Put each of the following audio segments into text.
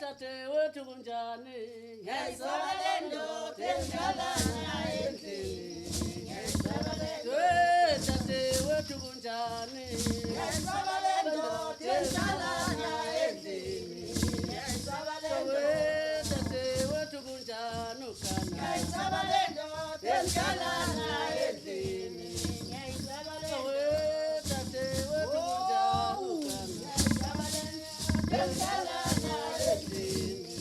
tate wethu kunjani Ngiyayisabalendo tenjalana endlini Ngiyayisabalendo tate wethu kunjani Ngiyayisabalendo tenjalana endlini Ngiyayisabalendo tate wethu kunjani kana Ngiyayisabalendo tenjalana endlini Ngiyayisabalendo tate wethu kunjani kana tenjalana endlini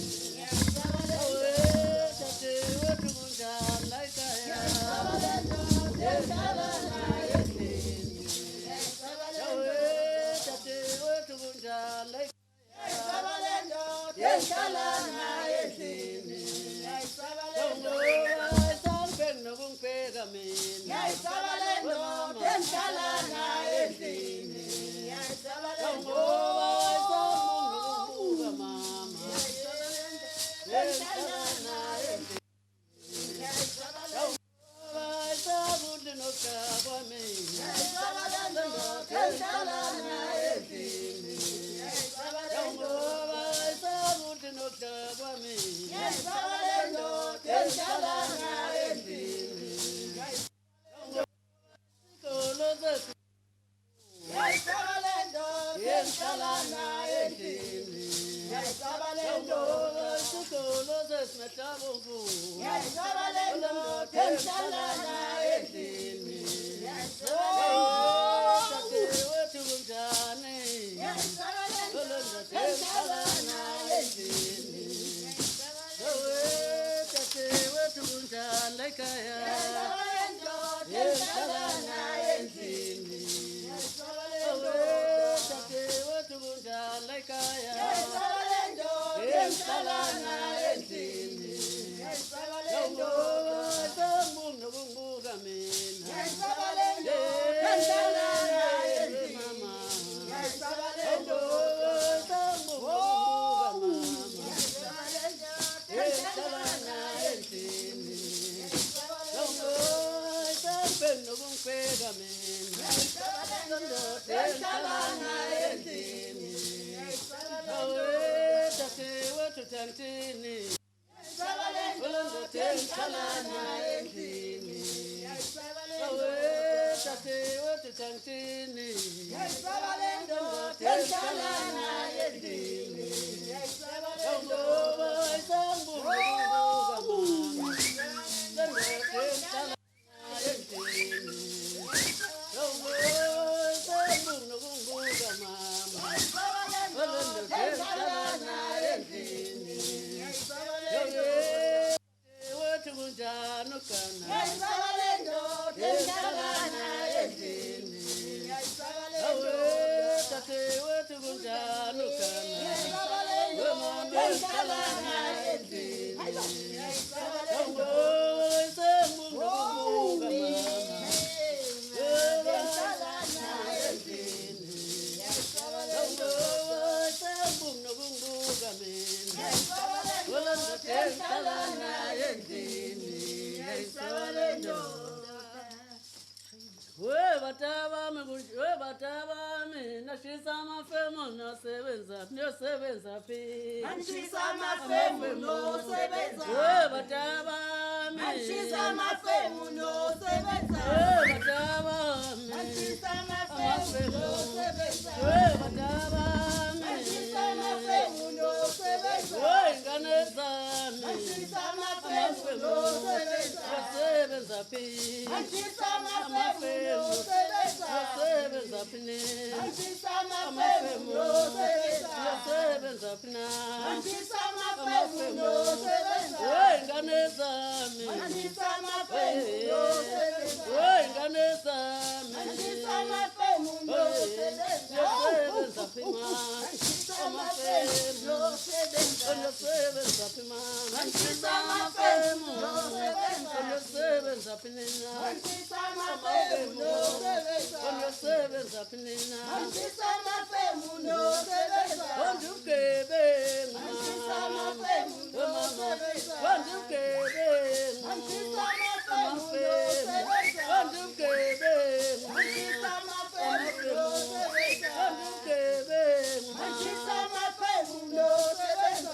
tate wethu kunjani laikaya Ngiyayisabalendo tenjalana endlini tate wethu kunjani laikaya Ngiyayisabalendo tenjalana endlini Ngiyayisabalendo Ngiyayisabalendo tenjalana endlini Ngiyayisabalendo tenjalana endlini Ngiyayisabalendo tenjalana endlini Ngiyayisabalendo Ngiyayisabalendo tenjalana endlini Ngiyayisabalendo tenjalana endlini Ngiyayisabalendo Ngiyayisabalendo tenjalana endlini Ngiyayisabalendo tenjalana endlini Ngiyayisabalendo tenjalana endlini Ngiyayisabalendo tenjalana endlini Ngiyayisabalendo Ngiyayisabalendo tenjalana endlini Ngiyayisabalendo tenjalana endlini tenjalana endlini Ngiyayisabalendo tenjalana endlini Ngiyayisabalendo tenjalana endlini Ngiyayisabalendo tenjalana endlini Ngiyayisabalendo tenjalana endlini Ngiyayisabalendo Ngiyayisabalendo tenjalana endlini Ngiyayisabalendo tenjalana endlini Ngiyayisabalendo tenjalana endlini Ngiyayisabalendo Webatami nashisa amafemu nosebenza phi Nashisa amafemu nosebenza webatami Nashisa amafemu nosebenza webatami Nashisa amafemu nosebenza webatami Nashisa amafemu nosebenza weingane zami Nashisa amafemu nosebenza yasebenza phi Nashisa amafemu nosebenza yasebenza phi Nashisa amafemu nosebenza yasebenza phi Nashisa amafemu nosebenza weingane zami Nashisa amafemu nosebenza weingane zami Nashisa amafemu nosebenza yasebenza phi Nashisa amafemu nosebenza yasebenza phi Nashisa amafemu nosebenza yasebenza phi Nashisa amafemu nosebenza yasebenza phi Nashisa amafemu nosebenza Wandugebengu Nashisa amafemu nosebenza Wandugebengu Nashisa amafemu nosebenza Wandugebengu Nashisa amafemu nosebenza Wandugebengu Nashisa amafemu nosebenza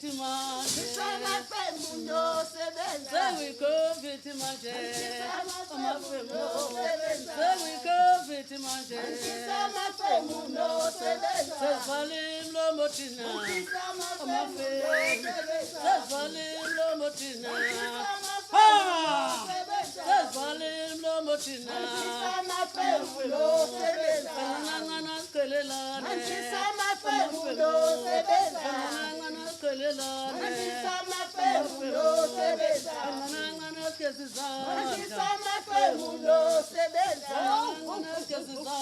fithi manje amafemu nosebenza sewikovithi manje amafemu sewikovithi manje amafemu nosebenza sezivalim lomo thina amafemu sezivalim lomo thina sezivalim lomo thina amafemu nosebenza kancancane siqhelelane amafemu nosebenza kancancane siqhelelane amafemu nosebenza kancancane sigezizandla amafemu nosebenza kancancane sigezizandla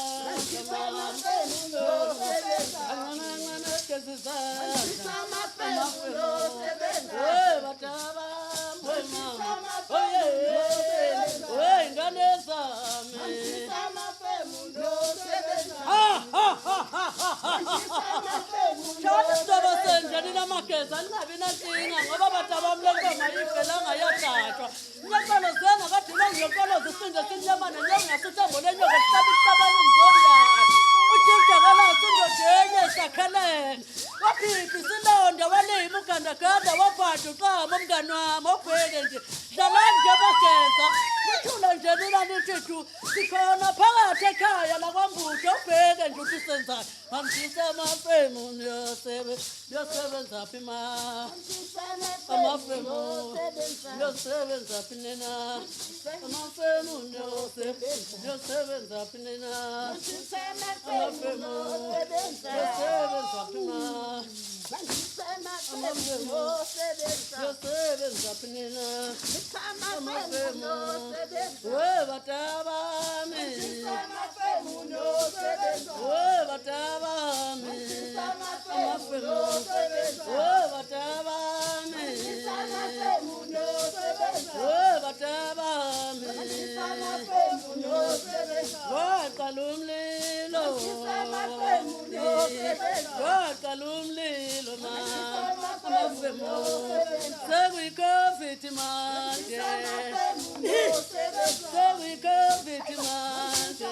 amafemu nosebenza kancancane sigezizandla amafemu nosebenza bataba mama oye ingane zami amafemu nosebenza Shona sidaba senjani namageza ningabi nankinga ngoba batabamlengoma ifelanga yathathwa inyakalo zena kadima ngiyokolo zisinde sinyamane njengasuthambo lenyoka sihlaba isihlabani mzondane uJudakala sindojenye sakhalene waphiphi silonda walima ugandaganda waphatha uqama umngani wami obheke nje dlalani nje bageza nithula nje nina nithethu sikhona phakathi ekhaya lakwambutho ubheke nje ukuthi senzani hambisa amafemu niyosebenza phi ma amafemu niyosebenza phi nina amafemu niyosebenza phi nina amafemu niyosebenza phi ma niyosebenza phi nina amafemu we batabami we batabami amafemu we batabami we batabami waqala umlilo waqala umlilo ma amafemu sekuyikovithi manje sekuyikovithi manje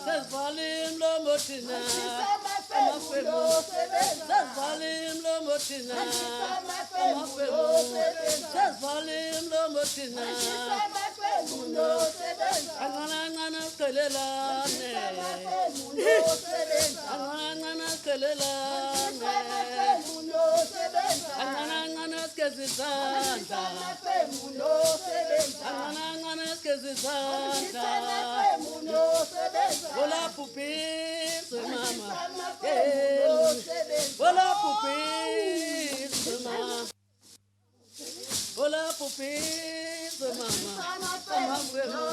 sesivalim lomo thina amafemu sesivalim lomo thina amafemu sesivalim lomo thina kancancane siqhelelane kancancane siqhelelane kancancane sigezizandla kancancane sigezizandla olaphuphise mama olaphuphise mama olaphuphise mama amafemu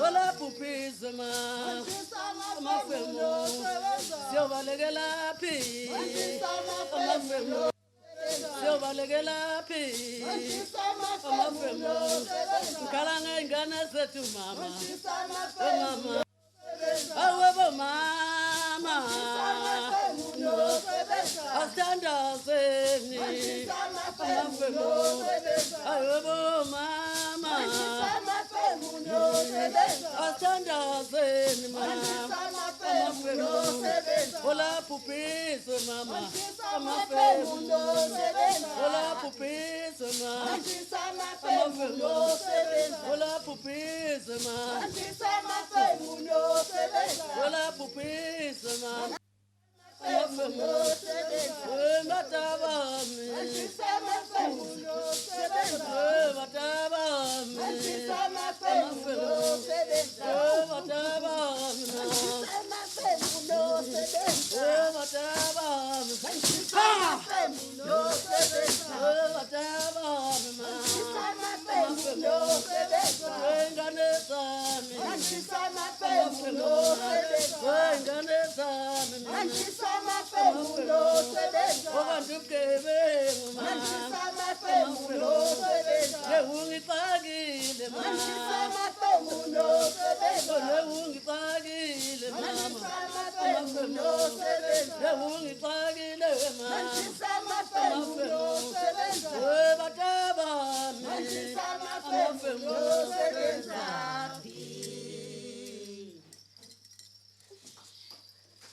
olaphuphise mama amafemu siyobalekela phi amafemu siyobalekela phi amafemu ngikhala ngey'ngane zethu mama mama awebo mama asithandazeni amafemu awebo mama asithandazeni mama amafemu olaphuphise mama amafemu olaphuphise mama amafemu olaphuphise mama olaphuphise mama amafemu batabami batabami amafemu batabami Amafemu